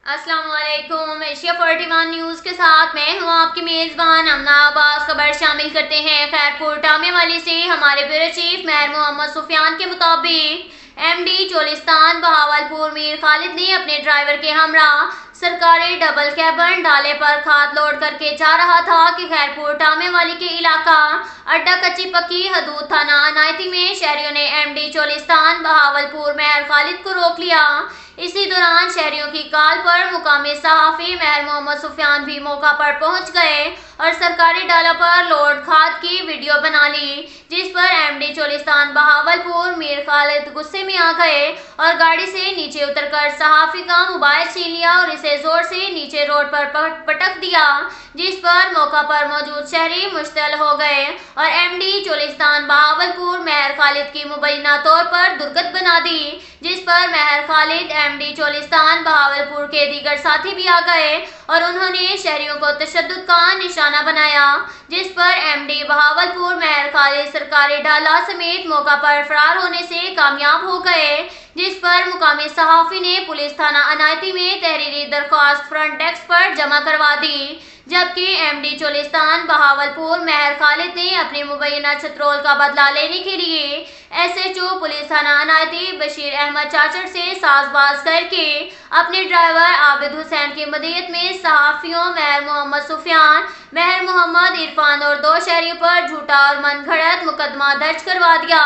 السلام علیکم۔ Asia 41 news کے ساتھ میں ہوں آپ کی میزبان امنا عباس۔ خبر شامل کرتے ہیں خیرپور ٹامے والی سے۔ ہمارے بیورو چیف مہر محمد سفیان کے مطابق ایم ڈی چولستان بہاولپور میر خالد نے اپنے ڈرائیور کے ہمراہ سرکاری ڈبل کیبن ڈالے پر کھاد لوڈ کر کے جا رہا تھا کہ خیرپور ٹامے والی کے علاقہ اڈا کچی پکی حدود تھانہ عنایتی میں شہریوں نے ایم ڈی چولستان بہاولپور مہر خالد کو روک لیا۔ اسی دوران شہریوں کی کال پر مقامی صحافی مہر محمد سفیان بھی موقع پر پہنچ گئے اور سرکاری ڈالہ پر لوڈ کھاد کی ویڈیو بنا لی، جس پر ایم ڈی چولستان بہاولپور میر خالد غصے میں آ گئے اور گاڑی سے نیچے اتر کر صحافی کا موبائل چھین لیا اور اسے زور سے نیچے روڈ پر پٹک دیا، جس پر موقع پر موجود شہری مشتعل ہو گئے اور ایم ڈی چولستان بہاولپور مہر خالد کی مبینہ طور پر درگت بنا دی، جس پر مہر خالد ایم ڈی چولستان بہاولپور کے دیگر ساتھی بھی آ گئے اور انہوں نے شہریوں کو تشدد کا نشانہ بنایا، جس پر ایم ڈی بہاولپور مہر خالد سرکاری ڈالہ سمیت موقع پر فرار ہونے سے کامیاب ہو گئے، جس پر مقامی صحافی نے پولیس تھانہ عنایتی میں تحریری درخواست فرنٹ ڈیسک پر جمع کروا دی، جبکہ ایم ڈی چولستان بہاولپور مہر خالد نے اپنی مبینہ چترول کا بدلہ لینے کے لیے ایس ایچ او پولیس تھانہ عنایتی بشیر احمد چاچڑ سے ساز باز کر کے اپنے ڈرائیور عابد حسین کی مدیت میں صحافیوں مہر محمد سفیان، مہر محمد عرفان اور دو شہریوں پر جھوٹا اور من گھڑت مقدمہ درج کروا دیا،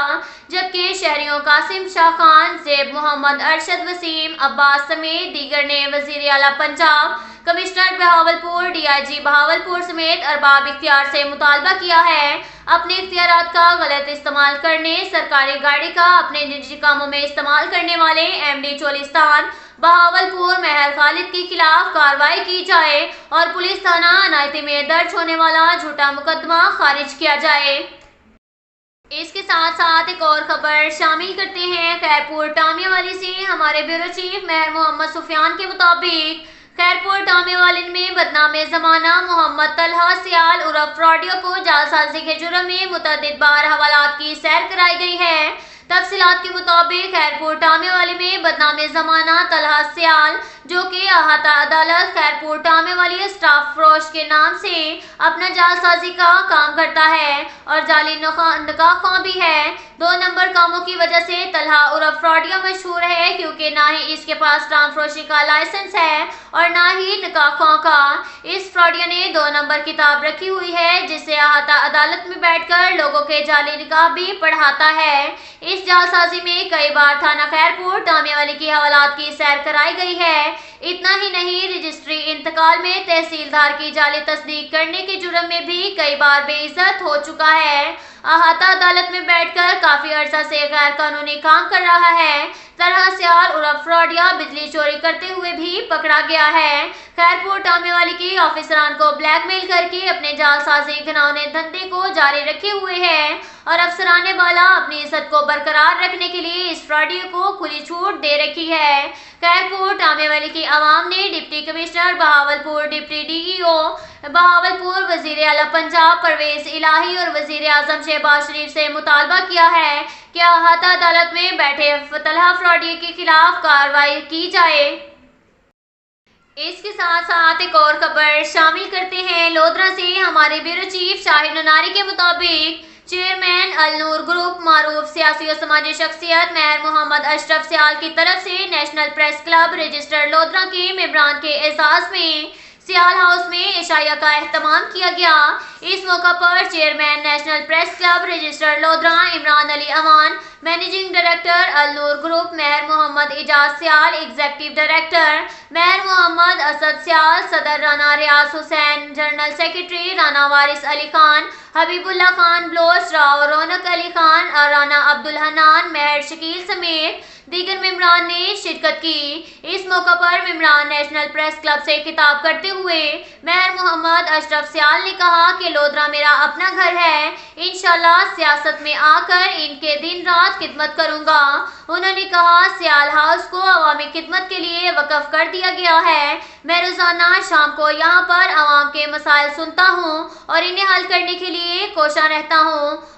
جبکہ شہریوں قاسم شاہ خان، زیب محمد، ارشد وسیم، عباس سمیت دیگر نے وزیر اعلیٰ Punjab, commissioner Bahawalpur, D I G Bahawalpur سمیت ارباب اختیار سے مطالبہ کیا ہے اپنے اختیارات کا غلط استعمال کرنے، سرکاری گاڑی کا اپنے نجی کاموں میں استعمال کرنے والے ایم ڈی چولستان بہاولپور مہر خالد کے خلاف کارروائی کی جائے اور پولیس تھانہ عنایتی میں درج ہونے والا جھوٹا مقدمہ خارج کیا جائے۔ اس کے ساتھ ساتھ ایک اور خبر شامل کرتے ہیں خیرپور ٹامے والی سے۔ ہمارے بیورو چیف مہر محمد سفیان کے مطابق خیرپور ٹامے والن میں بدنام زمانہ محمد طلحہ سیال عرف فراڈیو کو جعلسازی کے جرم میں متعدد بار حوالات کی سیر کرائی گئی ہے۔ تفصیلات کے مطابق خیرپور ٹامے والی میں بدنام زمانہ طلحہ سیال، جو کہ احاطہ عدالت خیرپور ٹامے والی اسٹاف فروش کے نام سے اپنا جعلسازی کا کام کرتا ہے اور جعلی نکاح خواں بھی ہے۔ 2 نمبر کاموں کی وجہ سے طلحہ عرف فراڈیو مشہور ہے، کیونکہ نہ ہی اس کے پاس ٹام فروشی کا لائسنس ہے اور نہ ہی نکاح خواں کا۔ اس فراڈیو نے 2 نمبر کتاب رکھی ہوئی ہے، جس سے احاطہ عدالت میں بیٹھ کر لوگوں کے جعلی نکاح بھی پڑھاتا ہے۔ اس جعلسازی میں کئی بار تھانہ خیرپور ٹامے والی کی حوالات کی سیر کرائی گئی ہے۔ اتنا ہی نہیں، رجسٹری انتقال میں تحصیلدار کی جعلی تصدیق کرنے کے جرم میں بھی کئی بار بے عزت ہو چکا ہے۔ احاطہ عدالت میں بیٹھ کر کافی عرصہ سے غیر قانونی کام کر رہا ہے۔ طلحہ سیال عرف فراڈیا بجلی چوری کرتے ہوئے بھی پکڑا گیا ہے۔ خیرپور ٹامے والی کی آفیسران کو بلیک میل کر کے اپنے جعلسازی گھناؤنے دھندے کو جاری رکھے ہوئے ہے اور افسران بالا اپنی عزت کو برقرار رکھنے کے لیے اس فراڈیو کو کھلی چھوٹ دے رکھی ہے۔ خیرپور ٹامے والی کی عوام نے deputy commissioner Bahawalpur, deputy D E O Bahawalpur, وزیر اعلیٰ پنجاب پرویز الہی اور وزیر اعظم شہباز شریف سے مطالبہ کیا ہے کہ احاطہ عدالت میں بیٹھے طلحہ فراڈیو کے خلاف کارروائی کی جائے۔ اس کے ساتھ ساتھ ایک اور خبر شامل کرتے ہیں لودھرا سے۔ ہمارے بیورو چیف شاہد نناری کے مطابق چیئرمین النور گروپ معروف سیاسی و سماجی شخصیت مہر محمد اشرف سیال کی طرف سے national press club registered Lodhra کے ممبران کے اعزاز میں سیال ہاؤس میں عشائیہ کا اہتمام کیا گیا۔ اس موقع پر chairman national press club registered Lodhra Imran Ali Awan, managing director Al Noor group Mehr Muhammad اعجاز سیال، ایگزیکٹو ڈائریکٹر مہر محمد اسد سیال، صدر رانا ریاض حسین، جنرل سیکرٹری رانا وارث علی خان، حبیب اللہ خان بلوچ، راؤ رونق علی خان اور رانا عبدالحنان مہر شکیل سمیت دیگر ممبران نے شرکت کی۔ اس موقع پر ممبران نیشنل پریس کلب سے خطاب کرتے ہوئے مہر محمد اشرف سیال نے کہا کہ لودھرا میرا اپنا گھر ہے، انشاءاللہ سیاست میں آ کر ان کے دن رات خدمت کروں گا۔ انہوں نے کہا سیال ہاؤس کو عوامی خدمت کے لیے وقف کر دیا گیا ہے۔ میں روزانہ شام کو یہاں پر عوام کے مسائل سنتا ہوں اور انہیں حل کرنے کے لیے کوشاں رہتا ہوں۔